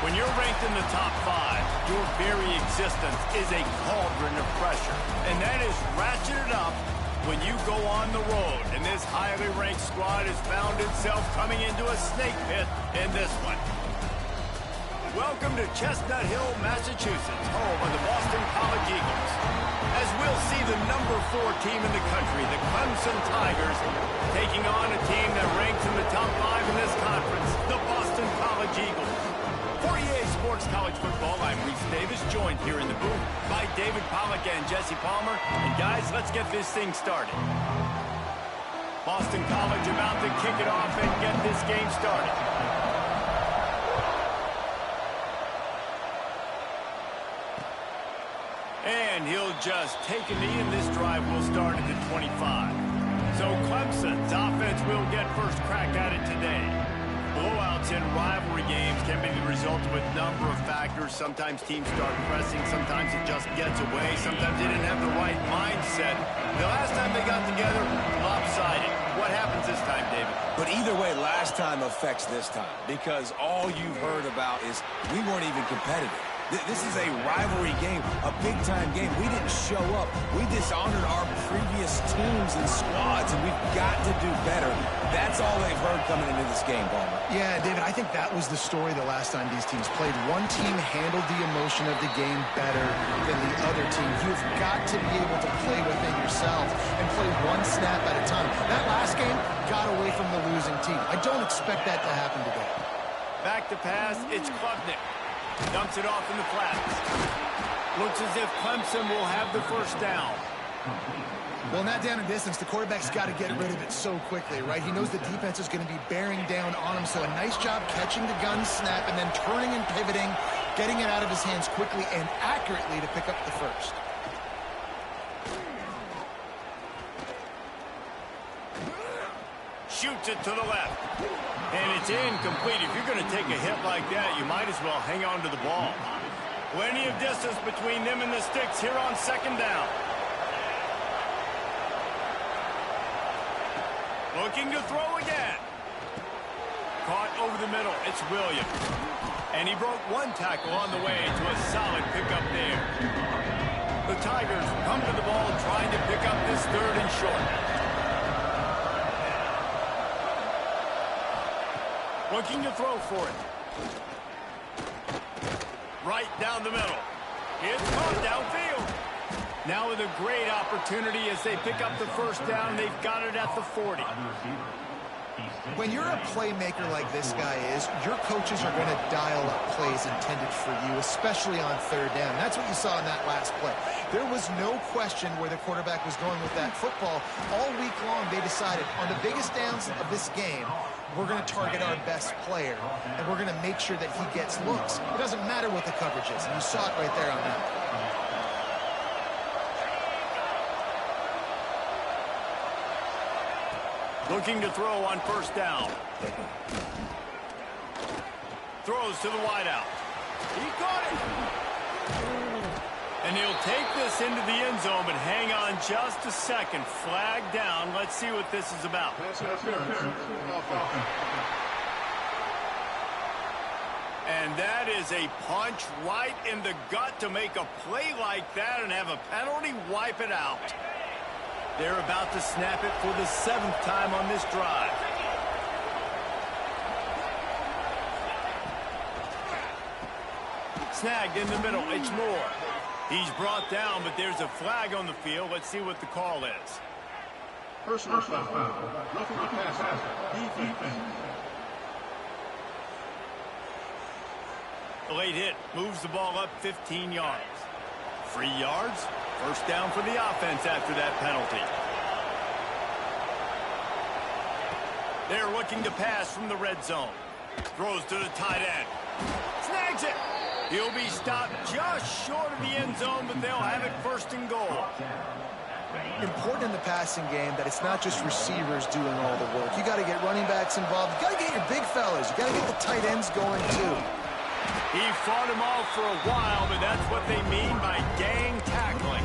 When you're ranked in the top 5, your very existence is a cauldron of pressure. And that is ratcheted up when you go on the road. And this highly ranked squad has found itself coming into a snake pit in this one. Welcome to Chestnut Hill, Massachusetts, home of the Boston College Eagles. As we'll see the number 4 team in the country, the Clemson Tigers, taking on a team that ranks in the top 5 in this conference, the Boston College Eagles. For EA Sports College Football, I'm Reese Davis, joined here in the booth by David Pollack and Jesse Palmer. And guys, let's get this thing started. Boston College about to kick it off and get this game started. And he'll just take a knee, and this drive will start at the 25. So Clemson's offense will get first crack at it today. Blowouts in rivalry games can be the result of a number of factors. Sometimes teams start pressing, sometimes it just gets away, sometimes they didn't have the right mindset. The last time they got together, lopsided. What happens this time, David? But either way, last time affects this time, because all you've heard about is we weren't even competitive. This is a rivalry game, a big-time game. We didn't show up. We dishonored our previous teams and squads, and we've got to do better. That's all they've heard coming into this game, Palmer. Yeah, David, I think that was the story the last time these teams played. One team handled the emotion of the game better than the other team. You've got to be able to play within yourself and play one snap at a time. That last game got away from the losing team. I don't expect that to happen today. Back to pass, it's Klubnik. Dumps it off in the flats. Looks as if Clemson will have the first down. Well, in that down and distance, the quarterback's got to get rid of it so quickly, right? He knows the defense is going to be bearing down on him, so a nice job catching the gun snap and then turning and pivoting, getting it out of his hands quickly and accurately to pick up the first. Shoots it to the left. And it's incomplete. If you're going to take a hit like that, you might as well hang on to the ball. Plenty of distance between them and the sticks here on second down. Looking to throw again. Caught over the middle. It's Williams. And he broke one tackle on the way to a solid pickup there. The Tigers come to the ball trying to pick up this third and short. Looking to throw for it. Right down the middle. It's caught downfield. Now with a great opportunity as they pick up the first down. They've got it at the 40. When you're a playmaker like this guy is, your coaches are going to dial up plays intended for you, especially on third down. That's what you saw in that last play. There was no question where the quarterback was going with that football. All week long, they decided on the biggest downs of this game, we're going to target our best player, and we're going to make sure that he gets looks. It doesn't matter what the coverage is, and you saw it right there on that. Looking to throw on first down. Throws to the wideout. He caught it. And he'll take this into the end zone, but hang on just a second. Flag down. Let's see what this is about. And that is a punch right in the gut to make a play like that and have a penalty wipe it out. They're about to snap it for the 7th time on this drive. Snagged in the middle. It's Moore. He's brought down, but there's a flag on the field. Let's see what the call is. Personal foul. Roughing the passer. Defense. The late hit moves the ball up 15 yards. 3 yards. First down for the offense after that penalty. They're looking to pass from the red zone. Throws to the tight end. Snags it. He'll be stopped just short of the end zone, but they'll have it first and goal. Important in the passing game that it's not just receivers doing all the work. You got to get running backs involved. You got to get your big fellas. You got to get the tight ends going too. He fought him off for a while, but that's what they mean by gang tackling.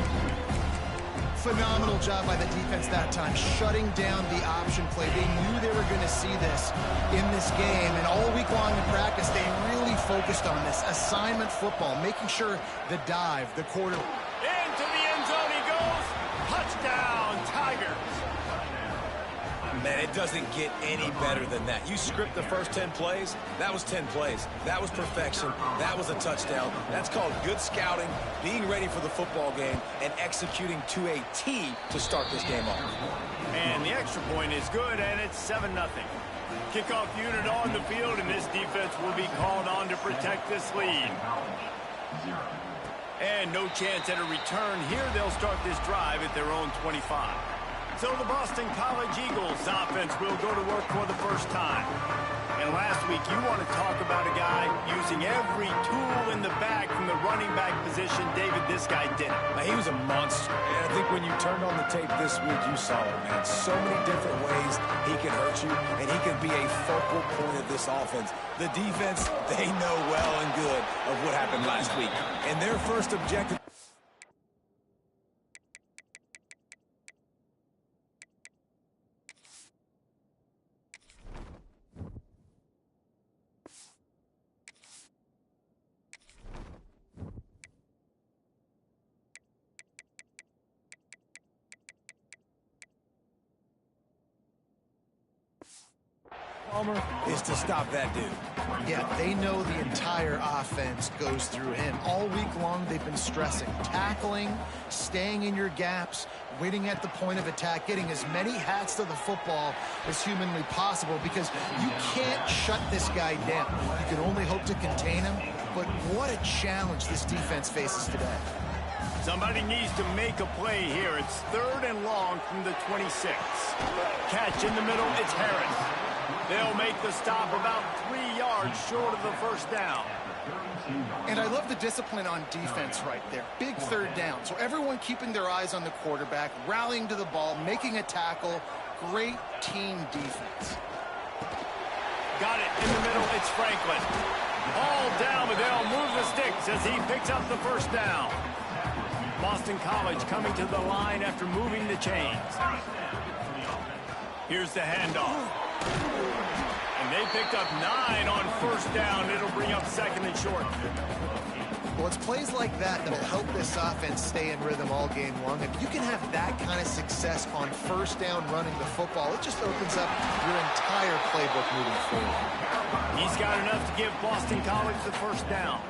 Phenomenal job by the defense that time, shutting down the option play. They knew they were going to see this in this game, and all week long in practice, they really focused on this assignment football, making sure the dive, the quarter. Into the end zone he goes. Touchdown, Tigers. Man, it doesn't get any better than that. You script the first 10 plays, that was 10 plays. That was perfection. That was a touchdown. That's called good scouting, being ready for the football game, and executing to a T to start this game off. And the extra point is good, and it's 7-0. Kickoff unit on the field, and this defense will be called on to protect this lead. And no chance at a return here. They'll start this drive at their own 25. So the Boston College Eagles offense will go to work for the first time. And last week, you want to talk about a guy using every tool in the bag from the running back position. David, this guy did it. He was a monster. And I think when you turned on the tape this week, you saw it, man. So many different ways he can hurt you, and he can be a focal point of this offense. The defense, they know well and good of what happened last week. And their first objective... is to stop that dude. Yeah, they know the entire offense goes through him. All week long, they've been stressing tackling, staying in your gaps, waiting at the point of attack, getting as many hats to the football as humanly possible, because you can't shut this guy down. You can only hope to contain him, but what a challenge this defense faces today. Somebody needs to make a play here. It's 3rd and long from the 26. Catch in the middle, it's Harris. They'll make the stop about 3 yards short of the first down. And I love the discipline on defense right there. Big 3rd down. So everyone keeping their eyes on the quarterback, rallying to the ball, making a tackle. Great team defense. Got it in the middle. It's Franklin. All down, but they'll move the sticks as he picks up the first down. Boston College coming to the line after moving the chains. Here's the handoff. And they picked up 9 on first down. It'll bring up 2nd and short. Well, it's plays like that that'll help this offense stay in rhythm all game long. If you can have that kind of success on first down running the football, it just opens up your entire playbook moving forward. He's got enough to give Boston College the first down.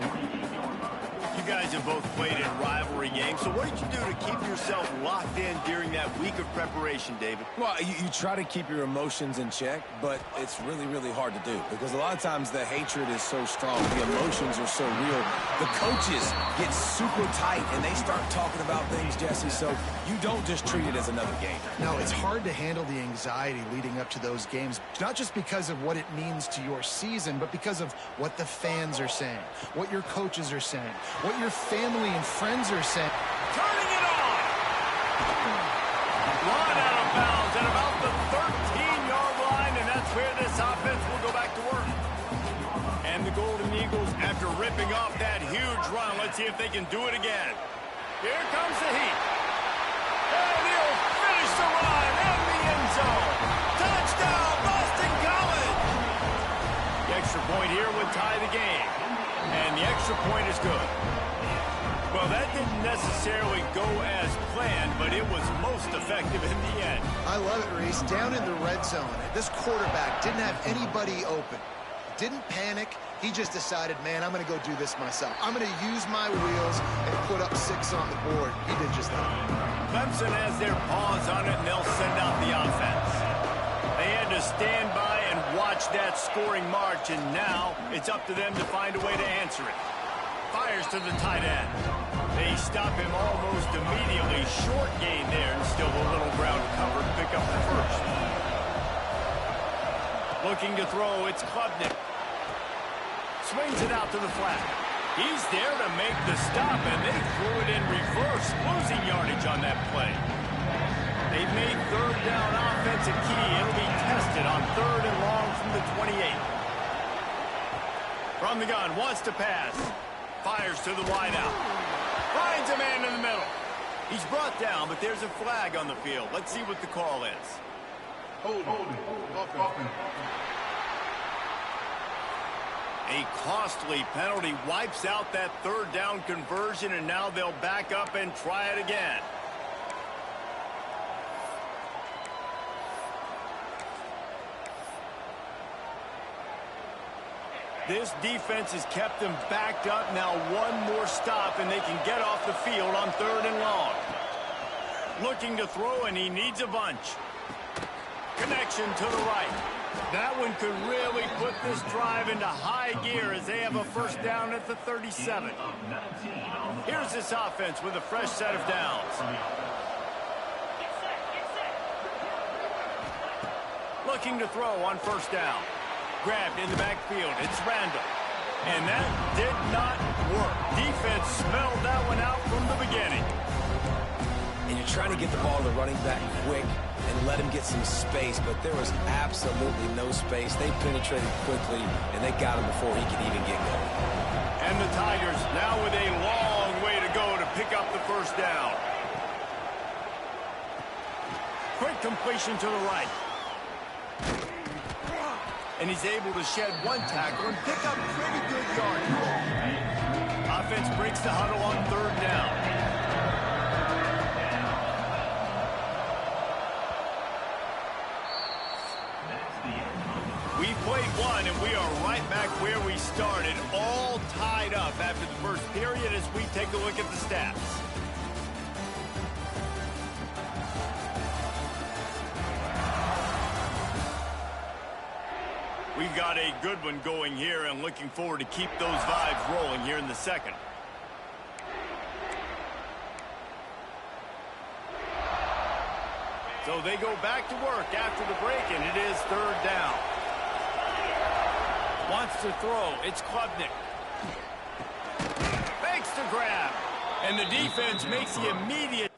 You guys have both played in rivalry games, so what did you do to keep yourself locked in during that week of preparation, David? Well, you try to keep your emotions in check, but it's really, really hard to do because a lot of times the hatred is so strong, the emotions are so real. The coaches get super tight, and they start talking about things, Jesse, so you don't just treat it as another game. No, it's hard to handle the anxiety leading up to those games, not just because of what it means to your season, but because of what the fans are saying, what your coaches are saying, what your family and friends are saying. Turning it on! Run out of bounds at about the 13-yard line, and that's where this offense will go back to work. And the Golden Eagles, after ripping off that huge run, let's see if they can do it again. Here comes the heat. And he'll finish the run in the end zone. Touchdown, Boston College! The extra point here would tie the game. And the extra point is good. Well, that didn't necessarily go as planned, but it was most effective in the end. I love it, Reese. Down in the red zone, this quarterback didn't have anybody open. Didn't panic. He just decided, man, I'm going to go do this myself. I'm going to use my wheels and put up 6 on the board. He did just that. Clemson has their paws on it, and they'll send out the offense. They had to stand by and watch that scoring march, and now it's up to them to find a way to answer it. Fires to the tight end. They stop him almost immediately. Short gain there, and still a little ground cover to pick up the first. Looking to throw, it's Klubnik. Swings it out to the flat. He's there to make the stop, and they threw it in reverse, losing yardage on that play. They've made 3rd down offense a key. It'll be tested on 3rd and long from the 28. From the gun, wants to pass. Fires to the wideout. Finds a man in the middle. He's brought down, but there's a flag on the field. Let's see what the call is. Holding. Offense. A costly penalty wipes out that third down conversion, and now they'll back up and try it again. This defense has kept them backed up. Now one more stop, and they can get off the field on 3rd and long. Looking to throw, and he needs a bunch. Connection to the right. That one could really put this drive into high gear as they have a first down at the 37. Here's this offense with a fresh set of downs. Looking to throw on first down. Grabbed in the backfield. It's Randall. And that did not work. Defense smelled that one out from the beginning. And you're trying to get the ball to the running back quick and let him get some space, but there was absolutely no space. They penetrated quickly, and they got him before he could even get going. And the Tigers now with a long way to go to pick up the first down. Quick completion to the right. And he's able to shed one tackle and pick up pretty good yardage. Offense breaks the huddle on 3rd down. We played one, and we are right back where we started, all tied up after the first period as we take a look at the stats. We've got a good one going here, and looking forward to keep those vibes rolling here in the second. So they go back to work after the break, and it is 3rd down. Wants to throw. It's Klubnik. Fakes the grab. And the defense makes the immediate...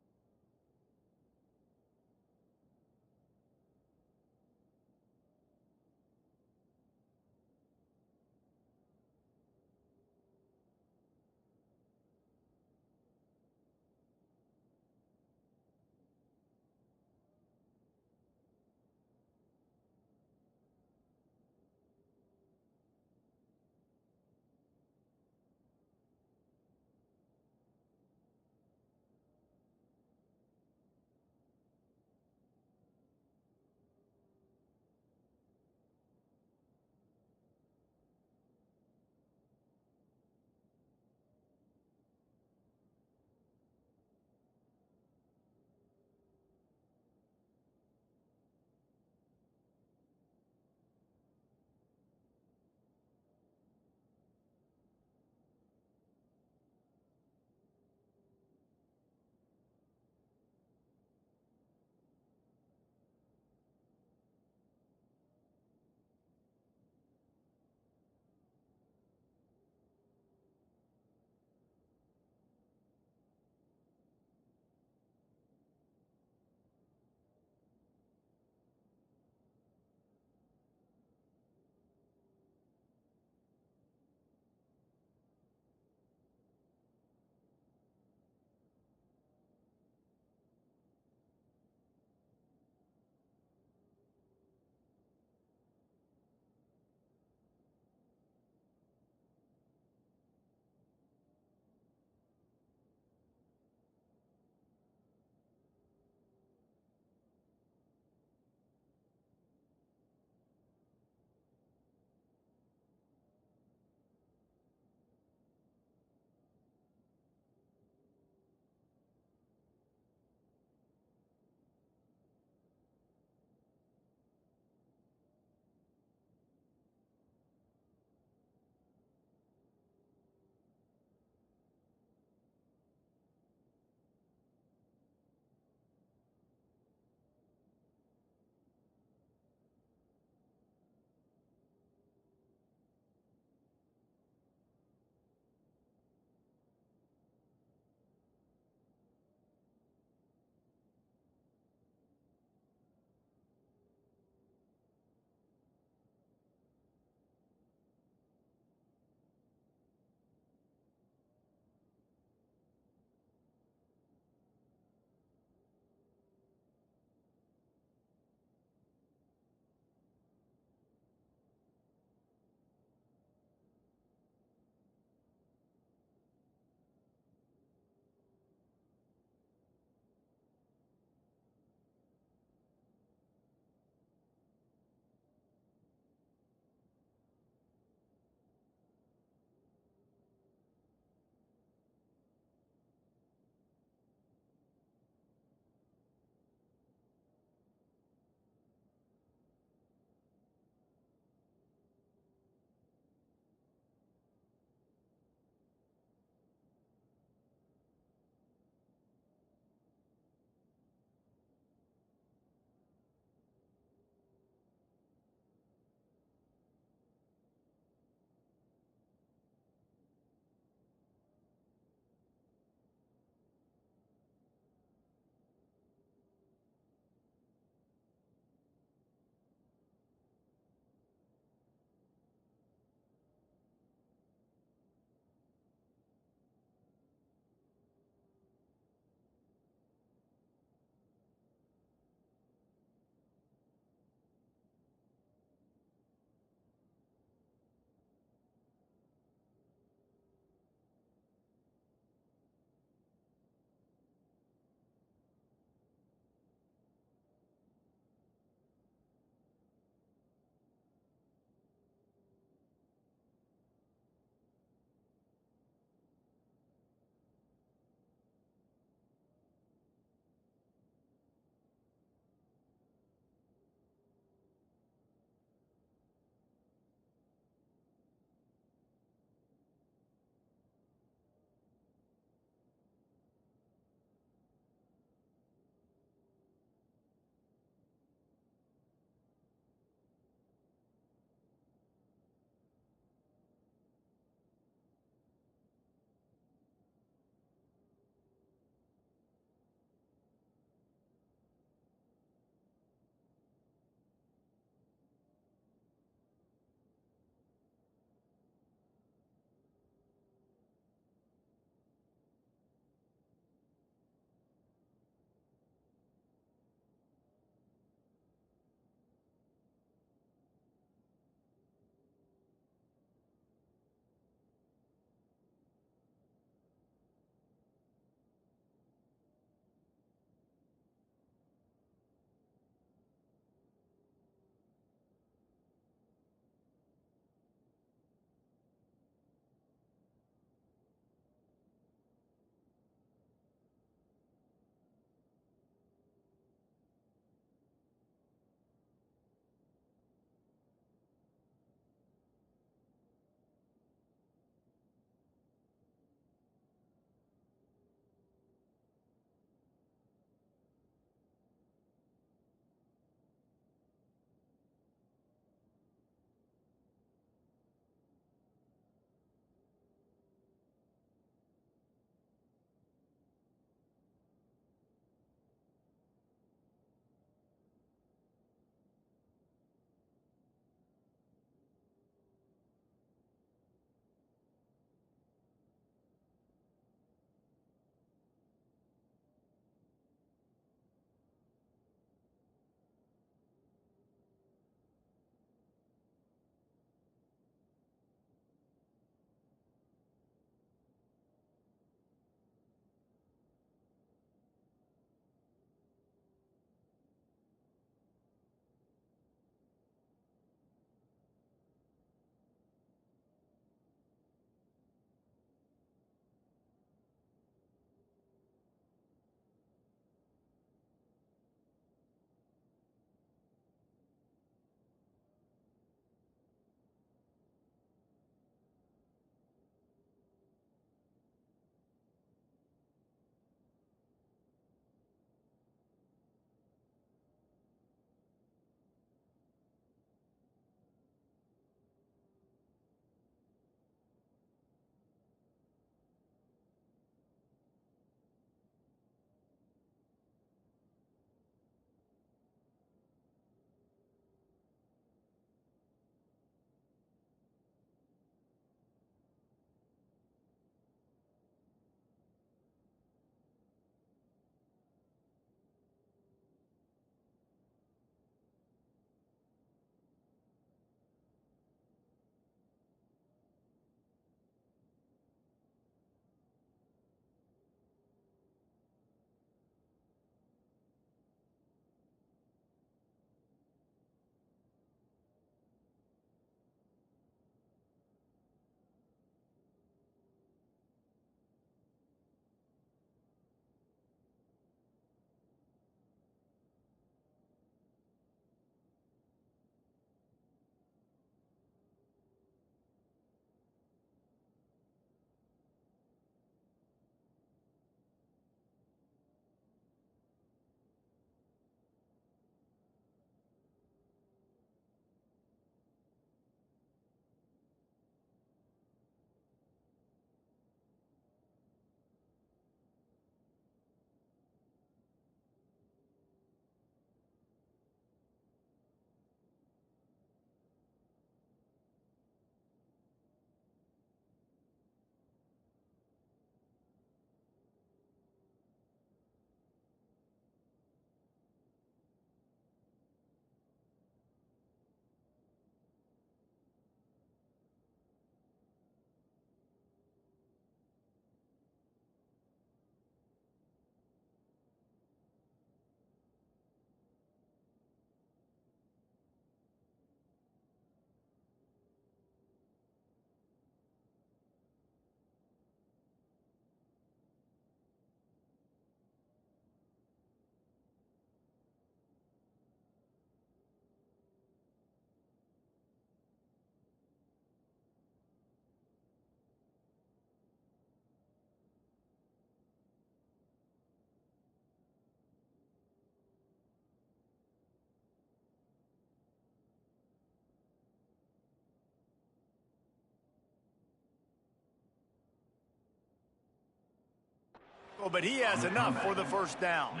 tackle, but he has enough for the first down.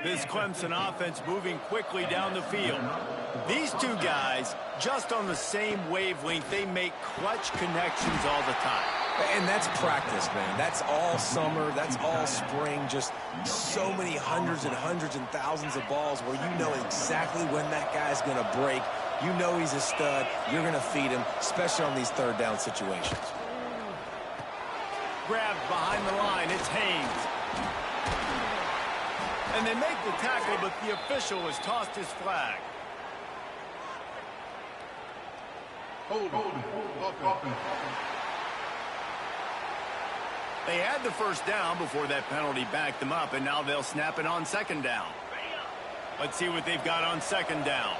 This Clemson offense moving quickly down the field. These two guys, just on the same wavelength, they make clutch connections all the time. And that's practice, man. That's all summer. That's all spring. Just so many hundreds and hundreds and thousands of balls where you know exactly when that guy's going to break. You know he's a stud. You're going to feed him, especially on these third down situations. Grabbed behind the line. It's Haynes. And they make the tackle, but the official has tossed his flag. Hold it. They had the first down before that penalty backed them up, and now they'll snap it on second down. Let's see what they've got on second down.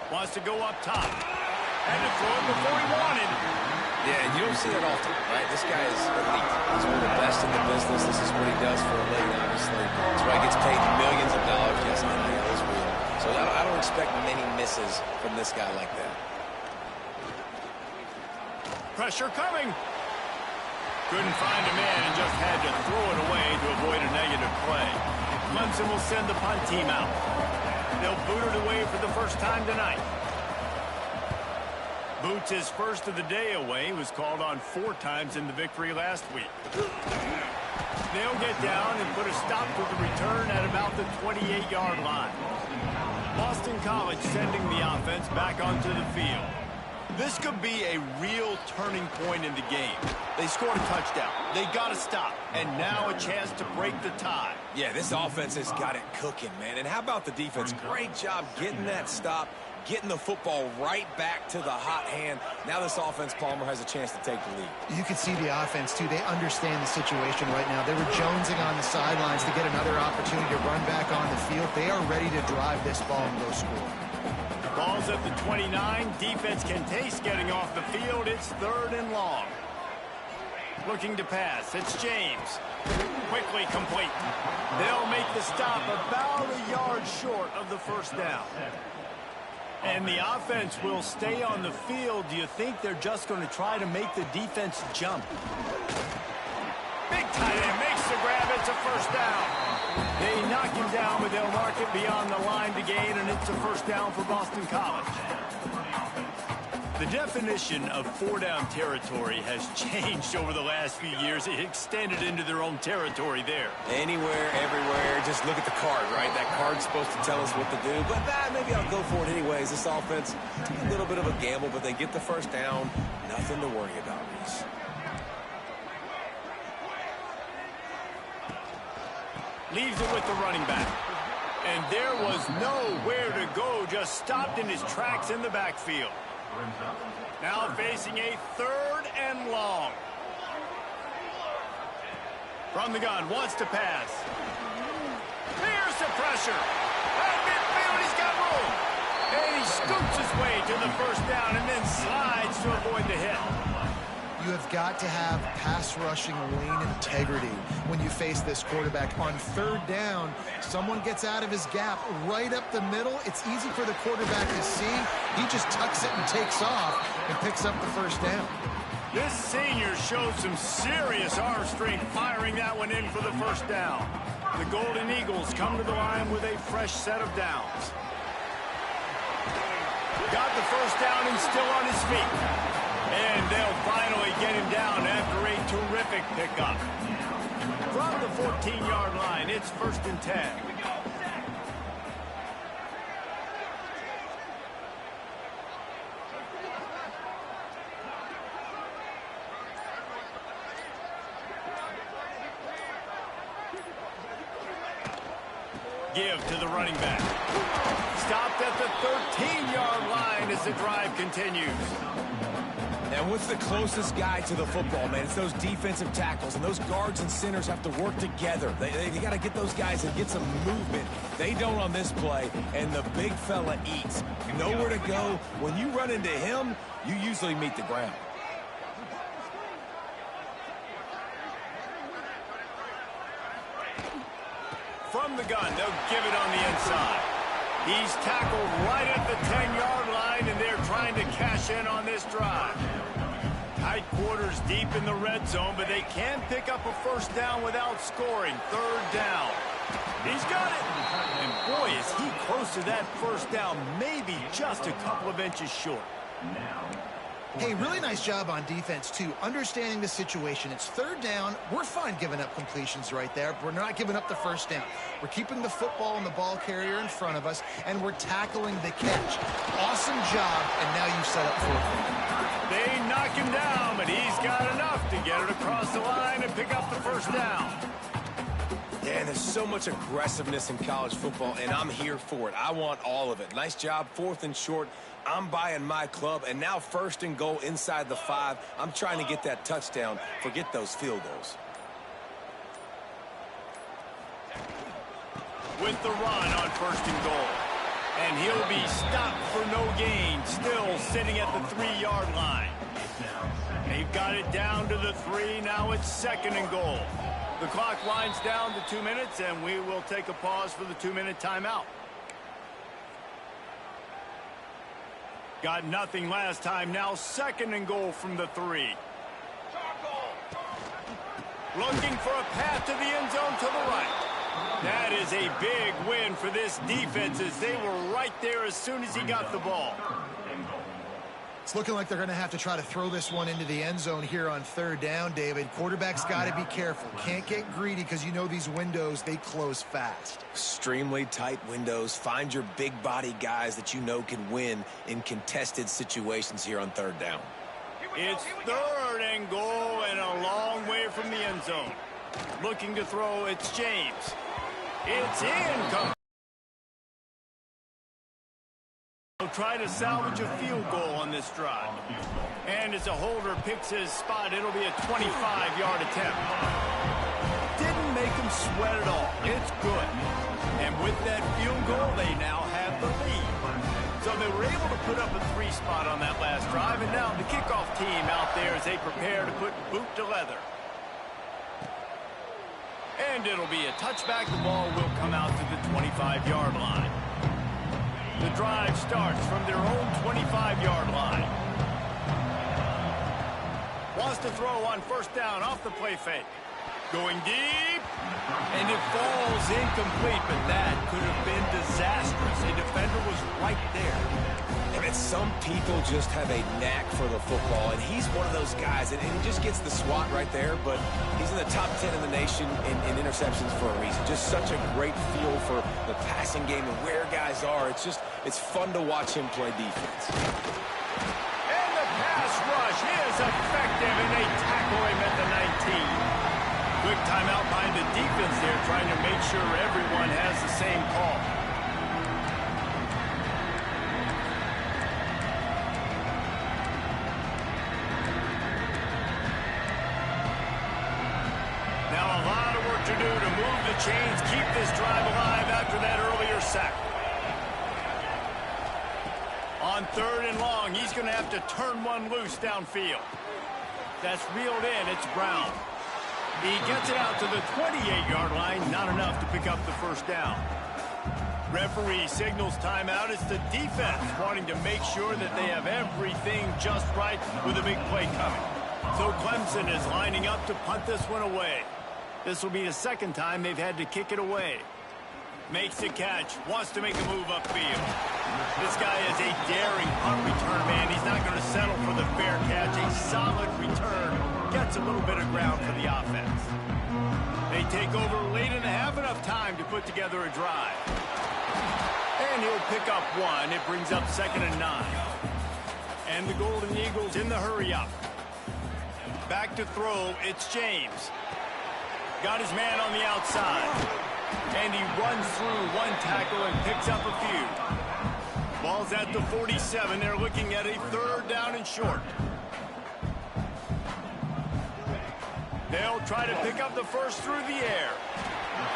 Wants to go up top. Had to throw it before he wanted. Yeah, and you don't see that often, right? This guy is elite. He's one of the best in the business. This is what he does for a living, obviously. That's why he gets paid millions of dollars. Yes, unreal is real. So I don't expect many misses from this guy like that. Pressure coming. Couldn't find a man and just had to throw it away to avoid a negative play. Clemson will send the punt team out. They'll boot it away for the first time tonight. Boots his first of the day away. Was called on 4 times in the victory last week. They'll get down and put a stop to the return at about the 28-yard line. Boston College sending the offense back onto the field. This could be a real turning point in the game. They scored a touchdown. They got to stop. And now a chance to break the tie. Yeah, this offense has got it cooking, man. And how about the defense? Great job getting that stop, getting the football right back to the hot hand. Now this offense, Palmer, has a chance to take the lead. You can see the offense, too. They understand the situation right now. They were jonesing on the sidelines to get another opportunity to run back on the field. They are ready to drive this ball and go score. Ball's at the 29. Defense can taste getting off the field. It's 3rd and long. Looking to pass. It's James. Quickly complete. They'll make the stop about a yard short of the first down. And the offense will stay on the field. Do you think they're just going to try to make the defense jump? Big tight end makes the grab. It's a first down. They knock him down, but they'll mark it beyond the line to gain, and it's a first down for Boston College. The definition of 4-down territory has changed over the last few years. It extended into their own territory there. Anywhere, everywhere, just look at the card, right? That card's supposed to tell us what to do, but maybe I'll go for it anyways. This offense, a little bit of a gamble, but they get the first down. Nothing to worry about, Reese. Leaves it with the running back. And there was nowhere to go, just stopped in his tracks in the backfield. Now facing a 3rd and long. From the gun, wants to pass. Here's the pressure. At midfield, he's got room. And he scoops his way to the first down and then slides to avoid the hit. You have got to have pass rushing lane integrity when you face this quarterback. On 3rd down, someone gets out of his gap right up the middle. It's easy for the quarterback to see. He just tucks it and takes off and picks up the first down. This senior showed some serious arm strength firing that one in for the first down. The Golden Eagles come to the line with a fresh set of downs. Got the first down and still on his feet. And they'll finally get him down after a terrific pickup. From the 14-yard line, it's 1st and 10. Give to the running back. Stopped at the 13-yard line as the drive continues. And what's the closest guy to the football, man? It's those defensive tackles, and those guards and centers have to work together. They got to get those guys and get some movement. They don't on this play, and the big fella eats. Nowhere to go. When you run into him, you usually meet the ground. From the gun, they'll give it on the inside. He's tackled right at the 10-yard line, and they're trying trying to cash in on this drive. Tight quarters deep in the red zone, but they can pick up a first down without scoring. Third down. He's got it. And boy, is he close to that first down, maybe just a couple of inches short. Hey, really nice job on defense, too. Understanding the situation. It's third down. We're fine giving up completions right there, but we're not giving up the first down. We're keeping the football and the ball carrier in front of us, and we're tackling the catch. Awesome job, and now you set up fourth down. They knock him down, but he's got enough to get it across the line and pick up the first down. Yeah, and there's so much aggressiveness in college football, and I'm here for it. I want all of it. Nice job, fourth and short. I'm buying my club, and now first and goal inside the 5. I'm trying to get that touchdown. Forget those field goals. With the run on first and goal. And he'll be stopped for no gain, still sitting at the 3-yard line. They've got it down to the 3. Now it's second and goal. The clock winds down to 2 minutes, and we will take a pause for the 2-minute timeout. Got nothing last time. Now second and goal from the 3. Looking for a path to the end zone to the right. That is a big win for this defense as they were right there as soon as he got the ball. It's looking like they're going to have to try to throw this one into the end zone here on third down, David. Quarterback's got to be careful. Can't get greedy because you know these windows, they close fast. Extremely tight windows. Find your big body guys that you know can win in contested situations here on third down. It's third and goal and a long way from the end zone. Looking to throw, it's James. It's incomplete. He'll try to salvage a field goal on this drive. And as a holder picks his spot, it'll be a 25-yard attempt. Didn't make him sweat at all. It's good. And with that field goal, they now have the lead. So they were able to put up a 3 spot on that last drive, and now the kickoff team out there as they prepare to put boot to leather. And it'll be a touchback. The ball will come out to the 25-yard line. The drive starts from their own 25-yard line. Wants to throw on first down off the play fake. Going deep, and it falls incomplete, but that could have been disastrous. A defender was right there. And some people just have a knack for the football, and he's one of those guys, and he just gets the swat right there, but he's in the top 10 in the nation in interceptions for a reason. Just such a great feel for the passing game and where guys are. It's fun to watch him play defense. And the pass rush is effective, and they tackle him at the 19. Quick timeout by the defense there, trying to make sure everyone has the same call. Now a lot of work to do to move the chains, keep this drive alive after that earlier sack. On third and long, he's going to have to turn one loose downfield. That's reeled in. It's Brown. He gets it out to the 28-yard line. Not enough to pick up the first down. Referee signals timeout. It's the defense wanting to make sure that they have everything just right with a big play coming. So Clemson is lining up to punt this one away. This will be the second time they've had to kick it away. Makes the catch. Wants to make a move upfield. This guy is a daring punt return man. He's not going to settle for the fair catch. A solid return. Gets a little bit of ground for the offense. They take over late in the half, enough time to put together a drive. And he'll pick up one. It brings up 2nd and 9. And the Golden Eagles in the hurry-up. Back to throw. It's James. Got his man on the outside. And he runs through one tackle and picks up a few. Ball's at the 47. They're looking at a third down and short. They'll try to pick up the first through the air.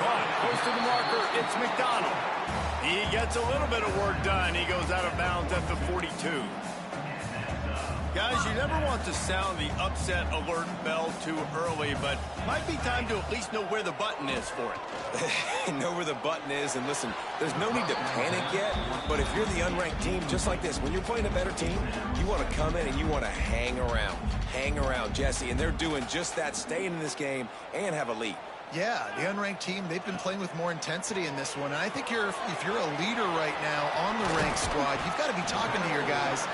But close to the marker, it's McDonald. He gets a little bit of work done. He goes out of bounds at the 42. Guys, you never want to sound the upset alert bell too early, but might be time to at least know where the button is for it. Know where the button is, and listen, there's no need to panic yet, but if you're the unranked team, just like this, when you're playing a better team, you want to come in and you want to hang around. Hang around, Jesse, and they're doing just that, staying in this game and have a lead. Yeah, the unranked team, they've been playing with more intensity in this one. And I think if you're a leader right now on the ranked squad, you've got to be talking to your guys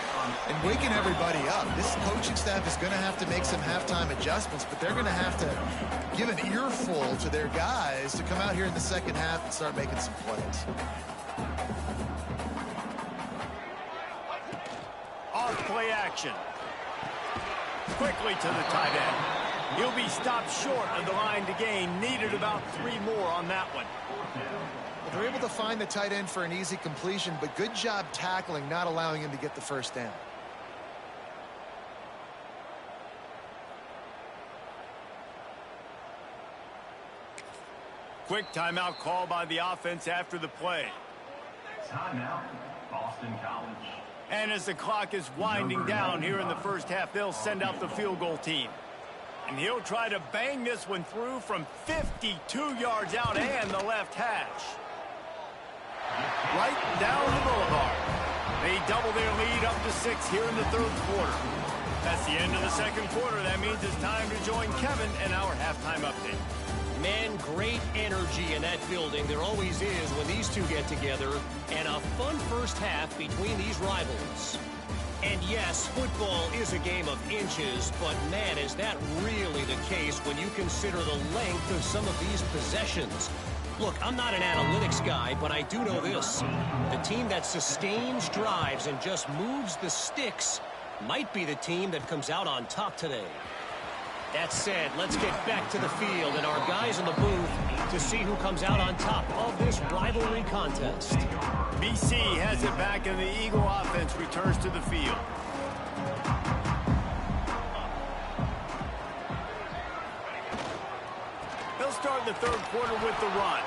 and waking everybody up. This coaching staff is going to have to make some halftime adjustments, but they're going to have to give an earful to their guys to come out here in the second half and start making some plays. Off play action. Quickly to the tight end. He'll be stopped short of the line to gain. Needed about 3 more on that one. Well, they're able to find the tight end for an easy completion, but good job tackling, not allowing him to get the first down. Quick timeout call by the offense after the play. Timeout, Boston College. And as the clock is winding down here in the first half, they'll send out the field goal team. And he'll try to bang this one through from 52 yards out and the left hash. Right down the boulevard. They double their lead up to 6 here in the third quarter. That's the end of the second quarter. That means it's time to join Kevin and our halftime update. Man, great energy in that building. There always is when these two get together. And a fun first half between these rivals. And yes, football is a game of inches, but man, is that really the case when you consider the length of some of these possessions. Look, I'm not an analytics guy, but I do know this. The team that sustains drives and just moves the sticks might be the team that comes out on top today. That said, let's get back to the field and our guys in the booth to see who comes out on top of this rivalry contest. BC has it back and the Eagle offense returns to the field. He'll start the third quarter with the run.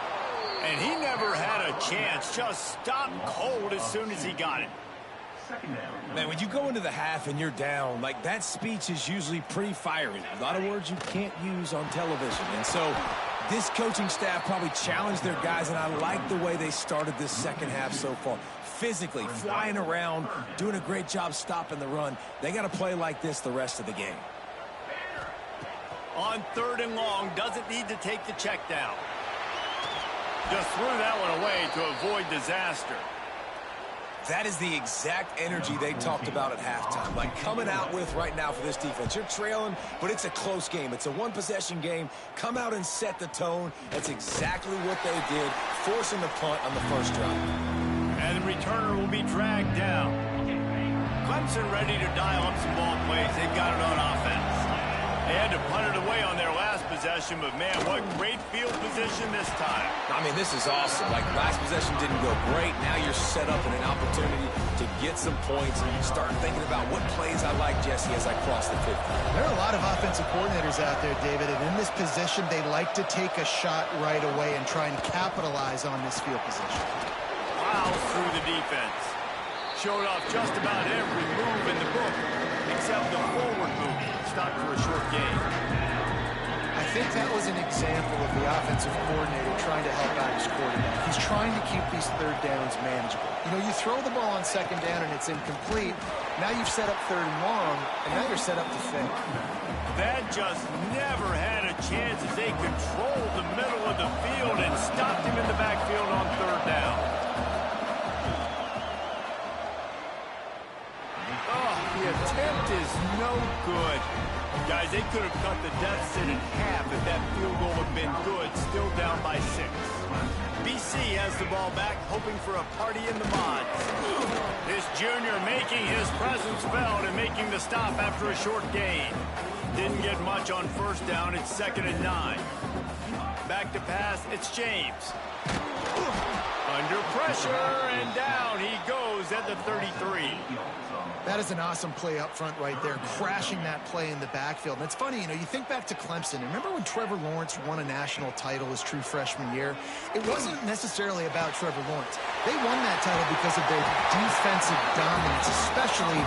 And he never had a chance, just stopped cold as soon as he got it. Man, when you go into the half and you're down, like, that speech is usually pretty fiery. A lot of words you can't use on television. And so this coaching staff probably challenged their guys, and I like the way they started this second half so far. Physically, flying around, doing a great job stopping the run. They got to play like this the rest of the game. On 3rd and long, doesn't need to take the check down. Just threw that one away to avoid disaster. That is the exact energy they talked about at halftime, like coming out with right now for this defense. You're trailing, but it's a close game. It's a one-possession game. Come out and set the tone. That's exactly what they did, forcing the punt on the first drive. And the returner will be dragged down. Clemson ready to dial up some ball plays. They've got it on offense. They had to punt it away on their last possession, but man, what great field position this time. I mean, this is awesome. Like, last possession didn't go great. Now you're set up in an opportunity to get some points, and you start thinking about what plays I like, Jesse, as I cross the 50. There are a lot of offensive coordinators out there, David, and in this position, they like to take a shot right away and try and capitalize on this field position. Wow, through the defense. Showed off just about every move in the book, except the forward move. Stopped for a short gain. I think that was an example of the offensive coordinator trying to help out his quarterback. He's trying to keep these third downs manageable. You know, you throw the ball on 2nd down and it's incomplete. Now you've set up 3rd and long, and now you're set up to fail. That just never had a chance as they controlled the middle of the field and stopped him in the backfield on 3rd down. The attempt is no good. Guys, they could have cut the deficit in half if that field goal had been good. Still down by 6. BC has the ball back, hoping for a party in the mods. This junior making his presence felt and making the stop after a short gain. Didn't get much on 1st down. It's 2nd and 9. Back to pass. It's James. Under pressure, and down he goes at the 33. That is an awesome play up front right there, crashing that play in the backfield. And it's funny, you know, you think back to Clemson. Remember when Trevor Lawrence won a national title his true freshman year? It wasn't necessarily about Trevor Lawrence. They won that title because of their defensive dominance, especially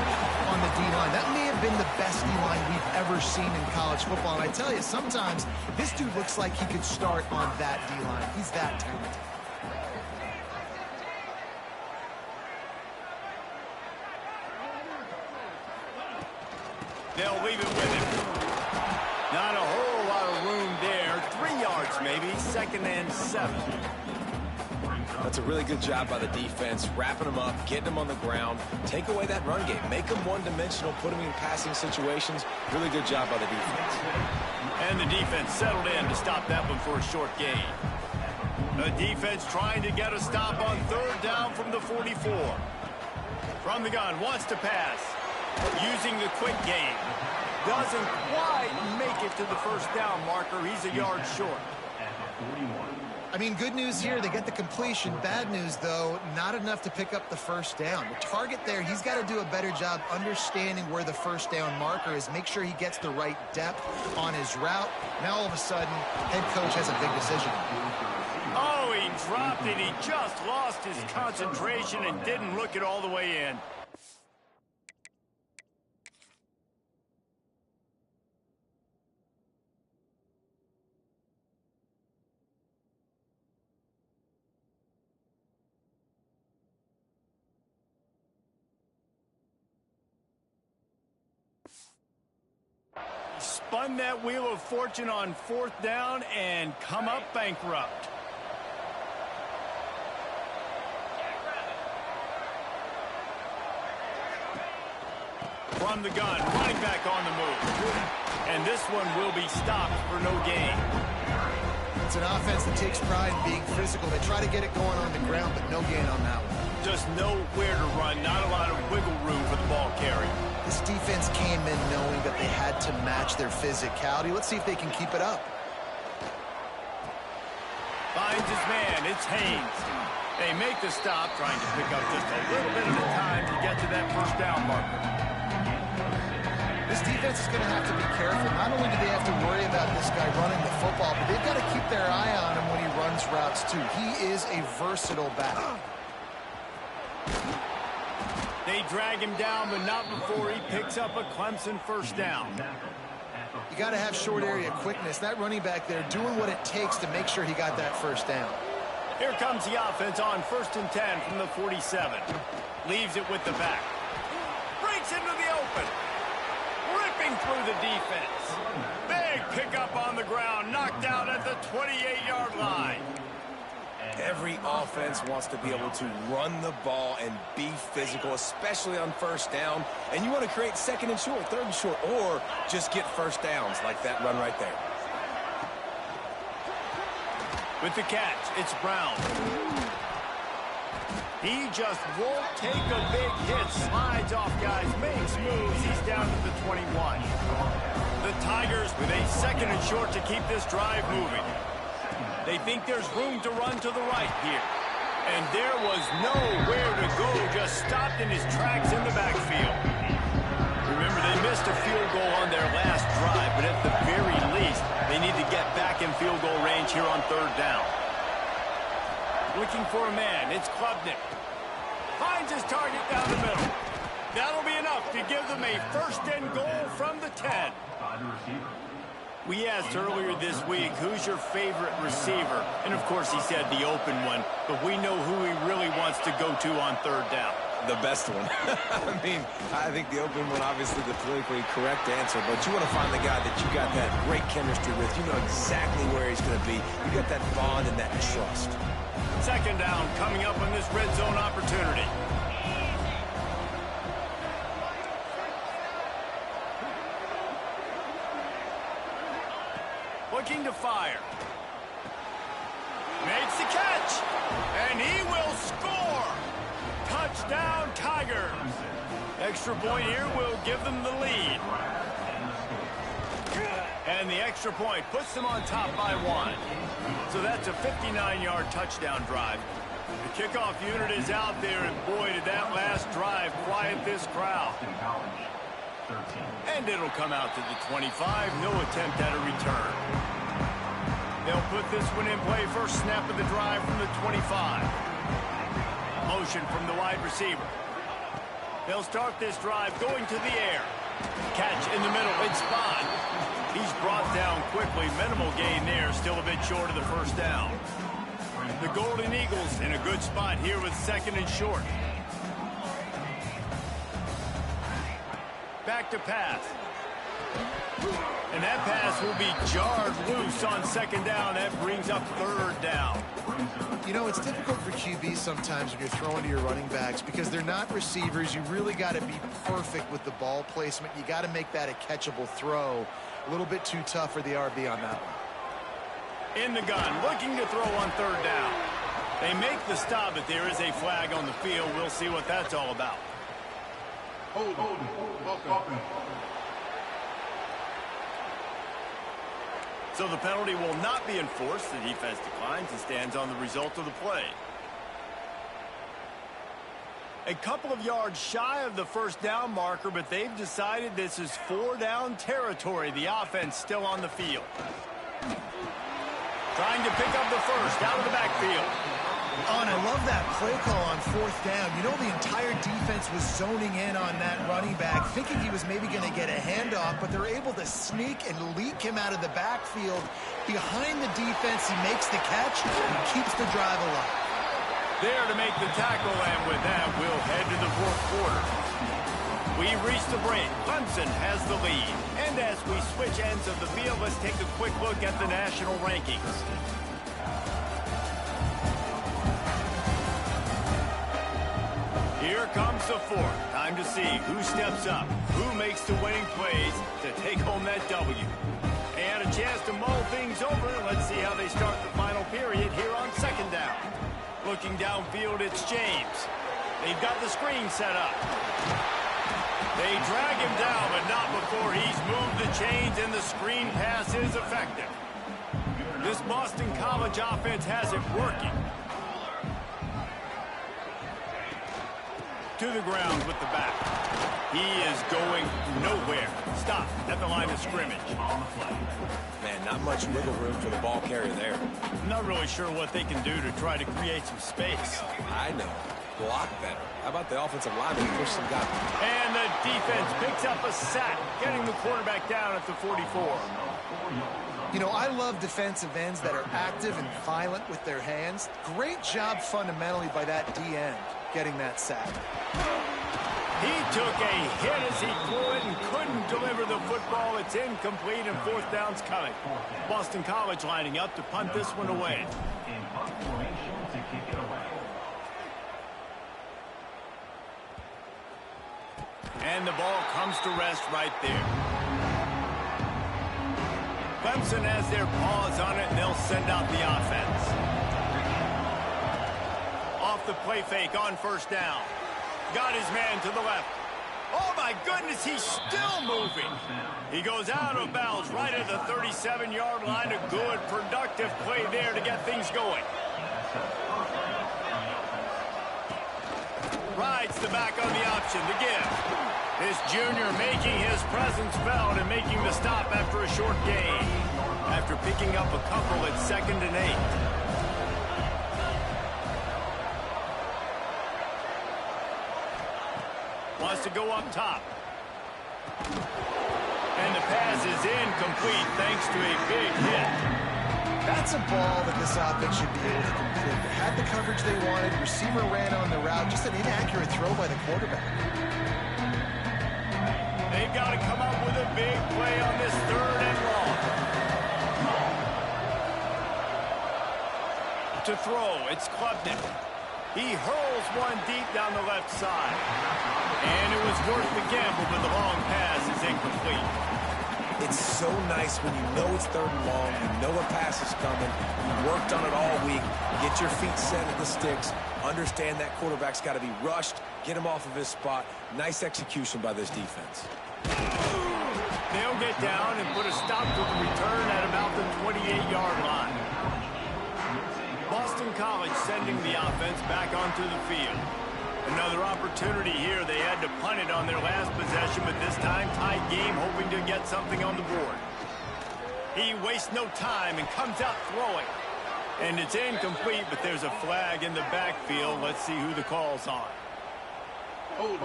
on the D-line. That may have been the best D-line we've ever seen in college football. And I tell you, sometimes this dude looks like he could start on that D-line. He's that talented. They'll leave it with him. Not a whole lot of room there. 3 yards maybe. 2nd and 7. That's a really good job by the defense, wrapping them up, getting them on the ground, take away that run game, make them one-dimensional, put them in passing situations. Really good job by the defense. And the defense settled in to stop that one for a short gain. The defense trying to get a stop on 3rd down from the 44. From the gun, wants to pass. Using the quick game. Doesn't quite make it to the 1st down marker. He's a yard short. I mean, good news here, they get the completion. Bad news, though, not enough to pick up the 1st down. The target there, he's got to do a better job understanding where the 1st down marker is, make sure he gets the right depth on his route. Now, all of a sudden, head coach has a big decision. Oh, he dropped it. He just lost his concentration and didn't look it all the way in. Spun that wheel of fortune on 4th down and come up bankrupt. From the gun, running back on the move. And this one will be stopped for no gain. It's an offense that takes pride in being physical. They try to get it going on the ground, but no gain on that one. Just nowhere to run, not a lot of wiggle room for the ball carrier. This defense came in knowing that they had to match their physicality. Let's see if they can keep it up. Finds his man. It's Haynes. They make the stop, trying to pick up just a little bit of the time to get to that 1st down marker. This defense is going to have to be careful. Not only do they have to worry about this guy running the football, but they've got to keep their eye on him when he runs routes, too. He is a versatile back. They drag him down, but not before he picks up a Clemson 1st down. You got to have short area quickness. That running back there doing what it takes to make sure he got that 1st down. Here comes the offense on 1st and 10 from the 47. Leaves it with the back. Breaks into the open. Ripping through the defense. Big pickup on the ground. Knocked out at the 28-yard line. Every offense wants to be able to run the ball and be physical, especially on 1st down. And you want to create 2nd and short, 3rd and short, or just get 1st downs like that run right there. With the catch, it's Brown. He just won't take a big hit. Slides off guys, makes moves. He's down to the 21. The Tigers with a 2nd and short to keep this drive moving. They think there's room to run to the right here. And there was nowhere to go, just stopped in his tracks in the backfield. Remember, they missed a field goal on their last drive, but at the very least, they need to get back in field goal range here on 3rd down. Looking for a man, it's Klubnik. Finds his target down the middle. That'll be enough to give them a 1st and goal from the 10. We asked earlier this week, who's your favorite receiver? And, of course, he said the open one, but we know who he really wants to go to on 3rd down. The best one. I mean, I think the open one, obviously the politically correct answer, but you want to find the guy that you got that great chemistry with. You know exactly where he's going to be. You got that bond and that trust. 2nd down coming up on this red zone opportunity. Looking to fire. Makes the catch. And he will score. Touchdown, Tigers. Extra point here will give them the lead. And the extra point puts them on top by 1. So that's a 59-yard touchdown drive. The kickoff unit is out there, and boy, did that last drive quiet this crowd. And it'll come out to the 25. No attempt at a return. They'll put this one in play. First snap of the drive from the 25. Motion from the wide receiver. They'll start this drive going to the air. Catch in the middle. It's spot. He's brought down quickly. Minimal gain there. Still a bit short of the first down. The Golden Eagles in a good spot here with 2nd and short. Back to pass. And that pass will be jarred loose on 2nd down. That brings up 3rd down. You know, it's difficult for QBs sometimes when you're throwing to your running backs because they're not receivers. You really got to be perfect with the ball placement. You got to make that a catchable throw. A little bit too tough for the RB on that one. In the gun, looking to throw on 3rd down. They make the stop, but there is a flag on the field. We'll see what that's all about. Hold. So the penalty will not be enforced. The defense declines and stands on the result of the play. A couple of yards shy of the 1st down marker, but they've decided this is 4-down territory. The offense still on the field. Trying to pick up the 1st out of the backfield. Oh, and I love that play call on 4th down. You know, the entire defense was zoning in on that running back, thinking he was maybe going to get a handoff, but they're able to sneak and leak him out of the backfield. Behind the defense, he makes the catch and keeps the drive alive. There to make the tackle, and with that, we'll head to the 4th quarter. We reach the break. Clemson has the lead. And as we switch ends of the field, let's take a quick look at the national rankings. Here comes the 4th. Time to see who steps up, who makes the winning plays to take home that W. And a chance to mull things over. Let's see how they start the final period here on 2nd down. Looking downfield, it's James. They've got the screen set up. They drag him down, but not before he's moved the chains, and the screen pass is effective. This Boston College offense has it working. To the ground with the back. He is going nowhere. Stop at the line of scrimmage. Man, not much wiggle room for the ball carrier there. I'm not really sure what they can do to try to create some space. I know. Block better. How about the offensive lineman push some guys? And the defense picks up a sack, getting the quarterback down at the 44. You know, I love defensive ends that are active and violent with their hands. Great job fundamentally by that D-end getting that sack. He took a hit as he threw it and couldn't deliver the football. It's incomplete, and 4th down's coming. Boston College lining up to punt this one away. In punt formation to kick it away. And the ball comes to rest right there. Clemson has their paws on it, and they'll send out the offense. Off the play fake on 1st down. Got his man to the left. Oh, my goodness, he's still moving. He goes out of bounds right at the 37-yard line. A good, productive play there to get things going. Rides the back on the option to give. This junior making his presence felt and making the stop after a short gain. After picking up a couple at 2nd and 8. Wants to go up top. And the pass is incomplete thanks to a big hit. That's a ball that this offense should be able to complete. They had the coverage they wanted. Receiver ran on the route. Just an inaccurate throw by the quarterback. They've got to come up with a big play on this 3rd and long. To throw, it's Klubnik. He hurls one deep down the left side. And it was worth the gamble, but the long pass is incomplete. It's so nice when you know it's 3rd and long, you know a pass is coming, you worked on it all week, get your feet set at the sticks, understand that quarterback's got to be rushed, get him off of his spot. Nice execution by this defense. They'll get down and put a stop to the return at about the 28-yard line. Boston College sending the offense back onto the field. Another opportunity here. They had to punt it on their last possession, but this time tied game, hoping to get something on the board. He wastes no time and comes out throwing. And it's incomplete, but there's a flag in the backfield. Let's see who the call's on. Hold.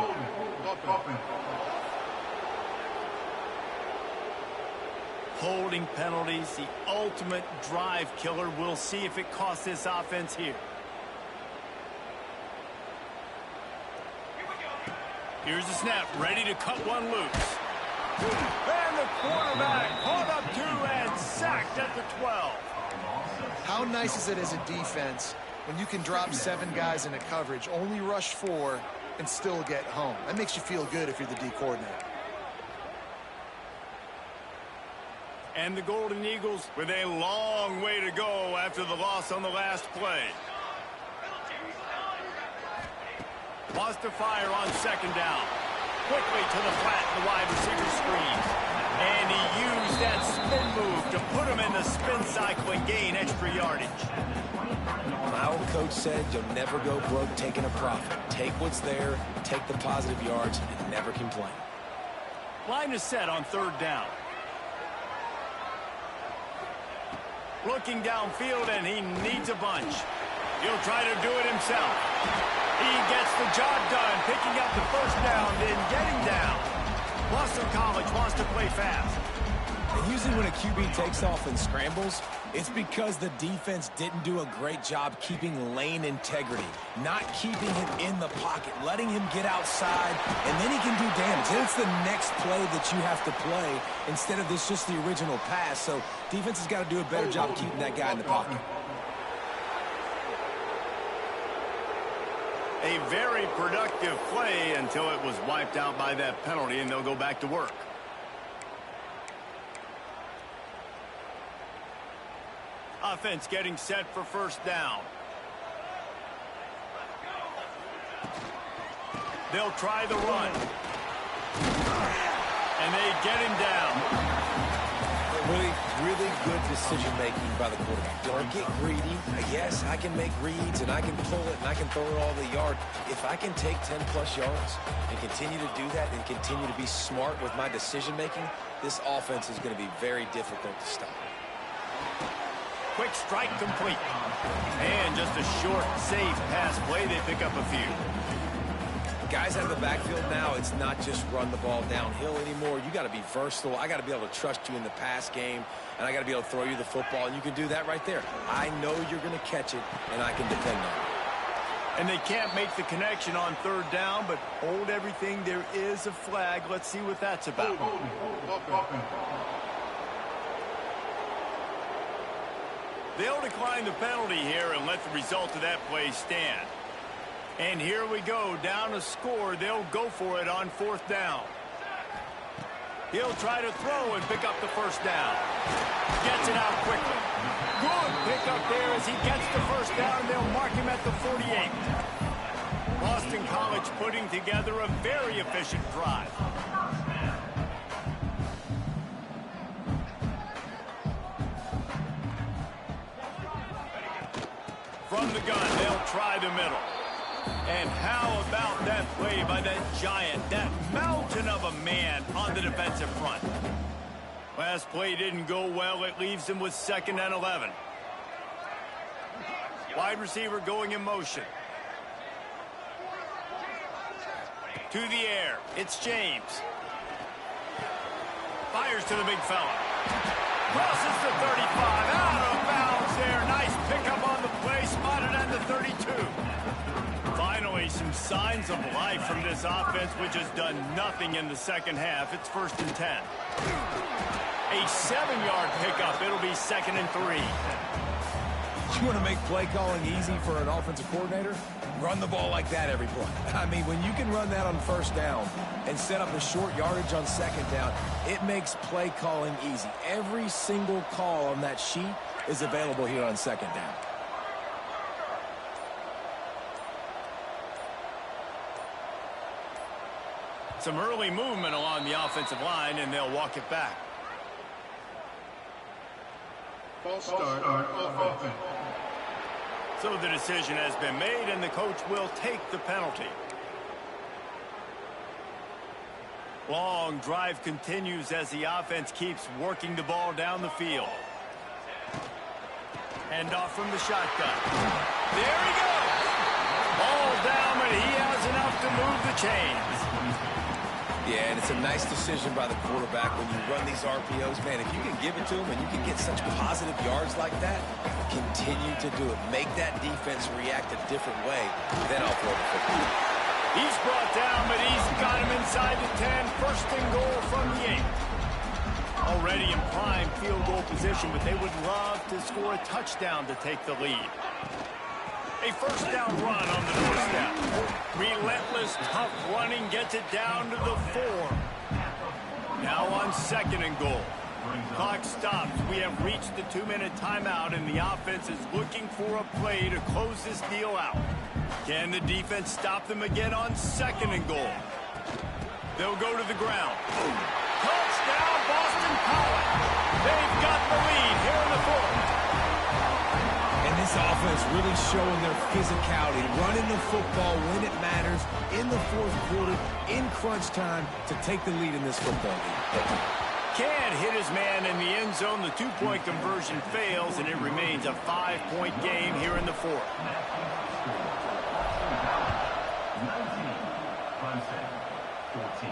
Holding penalties, the ultimate drive killer. We'll see if it costs this offense here. Here's the snap, ready to cut one loose. And the quarterback caught up to and sacked at the 12. How nice is it as a defense when you can drop 7 guys into coverage, only rush 4, and still get home? That makes you feel good if you're the D coordinator. And the Golden Eagles with a long way to go after the loss on the last play. Wants to fire on second down. Quickly to the flat, the wide receiver screen. And he used that spin move to put him in the spin cycle and gain extra yardage. My old coach said you'll never go broke taking a profit. Take what's there, take the positive yards, and never complain. Line is set on third down. Looking downfield, and he needs a bunch. He'll try to do it himself. He gets the job done, picking up the first down, then getting down. Boston College wants to play fast. And usually when a QB takes off and scrambles, it's because the defense didn't do a great job keeping lane integrity, not keeping him in the pocket, letting him get outside, and then he can do damage. And it's the next play that you have to play instead of this just the original pass. So defense has got to do a better job keeping that guy in the pocket. A very productive play until it was wiped out by that penalty, and they'll go back to work. Offense getting set for first down. They'll try the run. And they get him down. Really good decision-making by the quarterback. Don't get greedy. Yes, I can make reads, and I can pull it, and I can throw it all the yard. If I can take 10-plus yards and continue to do that and continue to be smart with my decision-making, this offense is going to be very difficult to stop. Quick strike complete. And just a short, safe pass play. They pick up a few. Guys out of the backfield now, it's not just run the ball downhill anymore. You got to be versatile. I got to be able to trust you in the pass game, and I got to be able to throw you the football, and you can do that right there. I know you're going to catch it, and I can depend on it. And they can't make the connection on third down, but hold everything. There is a flag. Let's see what that's about. They'll decline the penalty here and let the result of that play stand. And here we go, down a score. They'll go for it on fourth down. He'll try to throw and pick up the first down. Gets it out quickly. Good pickup there as he gets the first down. They'll mark him at the 48. Boston College putting together a very efficient drive. From the gun, they'll try the middle. And how about that play by that giant, that mountain of a man on the defensive front? Last play didn't go well. It leaves him with 2nd and 11. Wide receiver going in motion. To the air. It's James. Fires to the big fella. Crosses the 35. Out of bounds there. Nice pickup on the play. Spotted at the 32. Finally, some signs of life from this offense, which has done nothing in the second half. It's 1st and 10. A 7-yard pickup. It'll be 2nd and 3. You want to make play calling easy for an offensive coordinator? Run the ball like that every play. I mean, when you can run that on first down and set up a short yardage on second down, it makes play calling easy. Every single call on that sheet is available here on second down. Some early movement along the offensive line, and they'll walk it back. False start on offense. So the decision has been made, and the coach will take the penalty. Long drive continues as the offense keeps working the ball down the field. Hand off from the shotgun. There he goes. Ball down, but he has enough to move the chains. Yeah, and it's a nice decision by the quarterback when you run these RPOs. Man, if you can give it to him and you can get such positive yards like that, continue to do it. Make that defense react a different way, then I'll throw the football. He's brought down, but he's got him inside the 10. First and goal from the 8. Already in prime field goal position, but they would love to score a touchdown to take the lead. A first down run on the doorstep. Relentless, tough running gets it down to the 4. Now on second and goal. Clock stops. We have reached the 2-minute timeout, and the offense is looking for a play to close this deal out. Can the defense stop them again on second and goal? They'll go to the ground. Touchdown, Boston College. They've got the lead here in the 4th. And this offense really showing their physicality, running the football when it matters, in the 4th quarter, in crunch time, to take the lead in this football game. Can't hit his man in the end zone. The 2-point conversion fails, and it remains a 5-point game here in the 4th. 14.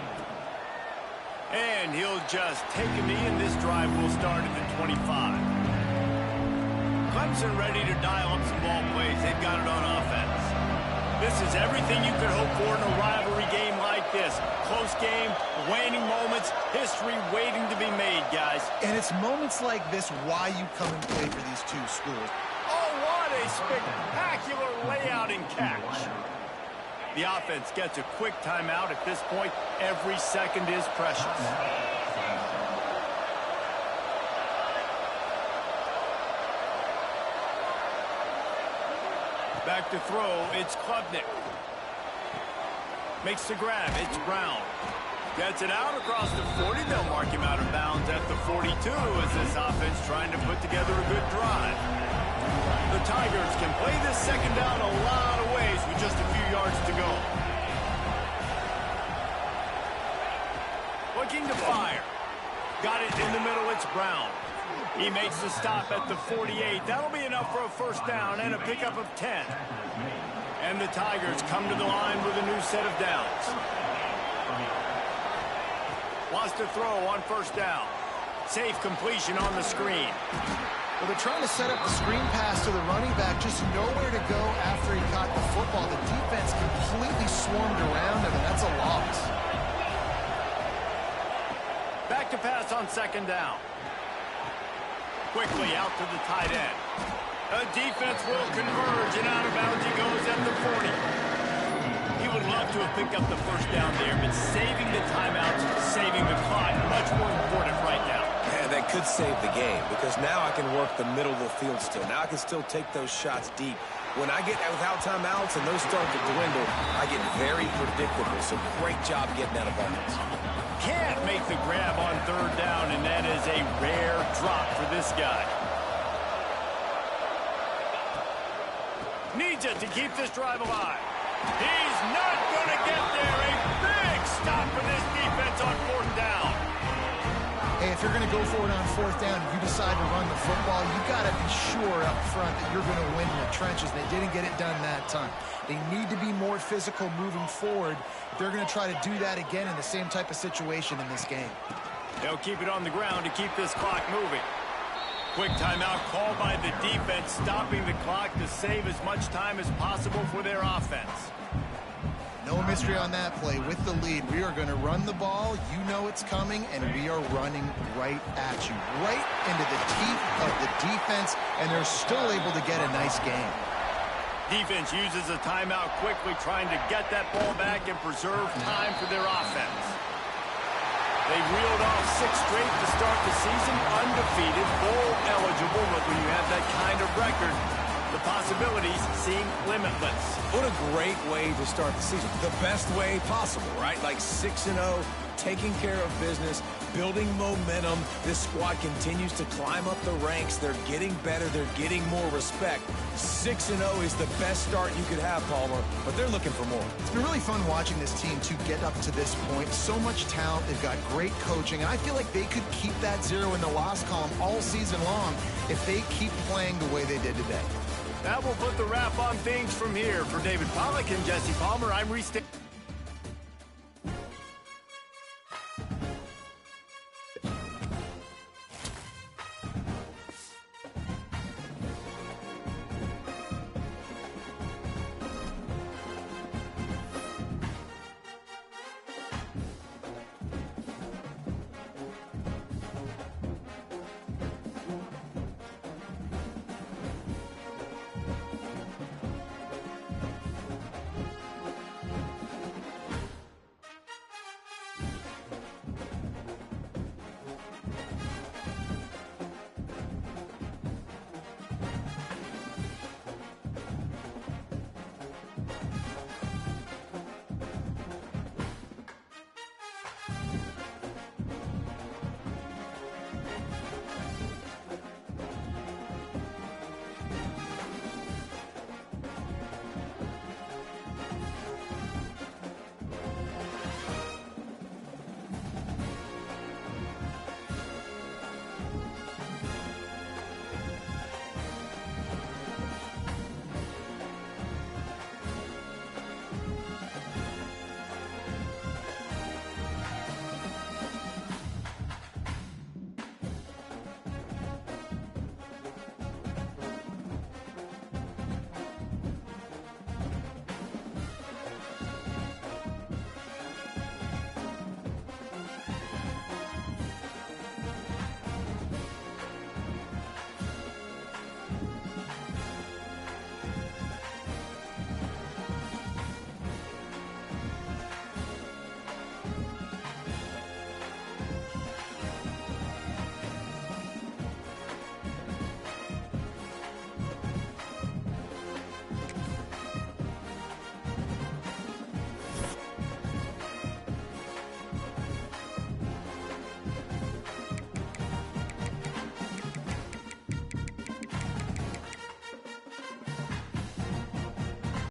And he'll just take a knee, and this drive will start at the 25. Clemson ready to dial up some ball plays. They've got it on offense. This is everything you could hope for in a rivalry game like this. Close game, waning moments, history waiting to be made, guys. And it's moments like this why you come and play for these two schools. Oh, what a spectacular layout and catch. The offense gets a quick timeout at this point. Every second is precious. Back to throw, it's Klubnik. Makes the grab, it's Brown. Gets it out across the 40. They'll mark him out of bounds at the 42 as this offense trying to put together a good drive. The Tigers can play this second down a lot of ways with just a few yards to go. Looking to fire. Got it in the middle, it's Brown. He makes the stop at the 48. That'll be enough for a first down and a pickup of 10. And the Tigers come to the line with a new set of downs. Wants to throw on first down. Safe completion on the screen. Well, they're trying to set up the screen pass to the running back, just nowhere to go after he caught the football. The defense completely swarmed around him, and that's a loss. Back to pass on second down. Quickly out to the tight end. The defense will converge, and out of bounds he goes at the 40. He would love to have picked up the first down there, but saving the timeouts, saving the clock, much more important right now. Yeah, that could save the game, because now I can work the middle of the field still. Now I can still take those shots deep. When I get without timeouts and those start to dwindle, I get very predictable. So great job getting out of bounds. Can't make the grab on third down, and that is a rare drop for this guy. Needs it to keep this drive alive. He's not going to get there. A big stop for this defense on fourth down. Hey, if you're going to go for it on fourth down, you decide to run the football, you got to be sure up front that you're going to win in the trenches. They didn't get it done that time. They need to be more physical moving forward. They're going to try to do that again in the same type of situation in this game. They'll keep it on the ground to keep this clock moving. Quick timeout called by the defense, stopping the clock to save as much time as possible for their offense. No mystery on that play. With the lead, we are going to run the ball. You know it's coming, and we are running right at you, right into the teeth of the defense, and they're still able to get a nice game. Defense uses a timeout quickly, trying to get that ball back and preserve time for their offense. They reeled off 6 straight to start the season, undefeated, bowl eligible, but when you have that kind of record, the possibilities seem limitless. What a great way to start the season. The best way possible, right? Like 6-0, taking care of business, building momentum. This squad continues to climb up the ranks. They're getting better. They're getting more respect. 6-0 is the best start you could have, Palmer, but they're looking for more. It's been really fun watching this team to get up to this point. So much talent. They've got great coaching, and I feel like they could keep that 0 in the loss column all season long if they keep playing the way they did today. That will put the wrap on things from here. For David Pollack and Jesse Palmer, I'm Reese.